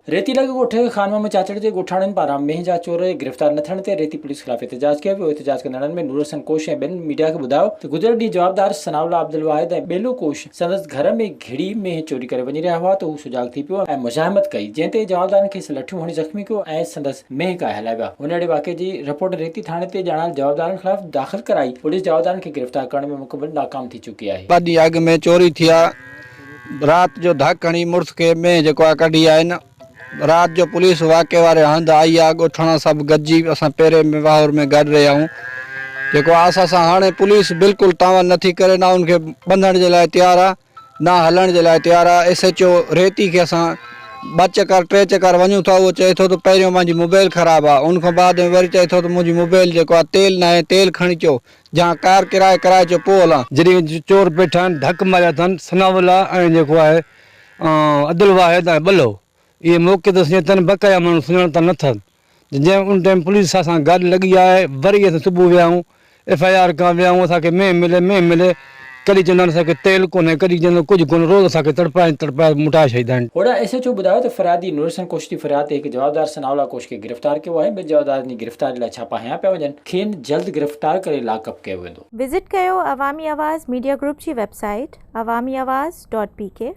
रेती लगे ॻोठ खानवा में चाचड़ जे ॻोठाणनि पारां मेंह जा चोर गिरफ़्तार न थियण ते रेती पुलिस ख़िलाफ़ एहतजाज कयो वियो। एहतजाज कंदड़नि में नूर हसन कोश ऐं ॿियनि मीडिया खे ॿुधायो त गुज़िरियल ॾींहुं जवाबदार सनाउल्ला अब्दुल वाहिद ऐं ॿेलो कोश संदसि घर में घिड़ी में चोरी करे वञी रहिया हुआ त हू सुजाग थी पियो ऐं मुज़ाहिमत कई, जंहिं ते जवाबदारनि खेसि लठियूं हणी ज़ख़्मी कयो ऐं संदसि मेंह का हलाए विया। हुन अहिड़े वाक़े जी रिपोर्ट रेती थाणे ते ॼाणल जवाबदारनि ख़िलाफ़ दाख़िल कराई पुलिस जवाबदारनि खे गिरफ़्तार करण में मुकमल नाकाम थी चुकी आहे। ॿ ॾींहं अॻु में चोरी थी आहे। राति जो धक हणी मुड़ुस खे में जेको आहे कढी आहे न। राति जो पुलिस वाक़े वारे हंधि आई आहे। ॻोठाणा सभु गॾिजी असां पहिरें में वाहर में गॾु रहिया आहियूं। जेको असां सां हाणे पुलिस बिल्कुलु तावल नथी करे, न उनखे ॿंधण जे लाइ तयारु आहे, न हलण जे लाइ तयारु आहे। SHO रेती खे असां 2 चकर 3 चकर वञूं था, उहो चए थो त पहिरियों मुंहिंजी मोबाइल ख़राबु आहे, उन खां बाद में वरी चए थो त मुंहिंजी मोबाइल जेको आहे तेल न आहे, तेल खणी अचो, जहाँ कार किराए कराए अचो पोइ हलां। जॾहिं चोर वेठा आहिनि धक मारिया अथनि सनाउल्ला ऐं जेको आहे अब्दुल वाहिद ऐं ॿलो, इहे मौक़े ते अथनि, बक़ाया माण्हू सुञाणनि था नथनि। जंहिं उन टाइम पुलिस सां गॾु लॻी आहे। वरी असां सुबुह विया आहियूं, FIR करणु विया आहियूं। असांखे में मिले कॾहिं चवंदा आहिनि असांखे तेल कोन्हे, कॾहिं चवंदा कुझु कोन्हे, रोज़ असांखे तड़पाए मुटाए छॾींदा आहिनि। ओड़ा SHO ॿुधायो त फ़रियादी नूर हसन कोश जी फ़रियाद ते हिकु जवाबदार सनाउल्ला कोश खे गिरफ़्तार कयो आहे। ॿिए जवाबदारनि जी गिरफ़्तारी लाइ छापा हयां पिया वञनि, खेनि जल्द गिरफ़्तार करे लाकअप कयो वेंदो। विज़िट कयो अवामी आवाज़ मीडिया ग्रुप जी वेबसाइट awamiawaz.pk।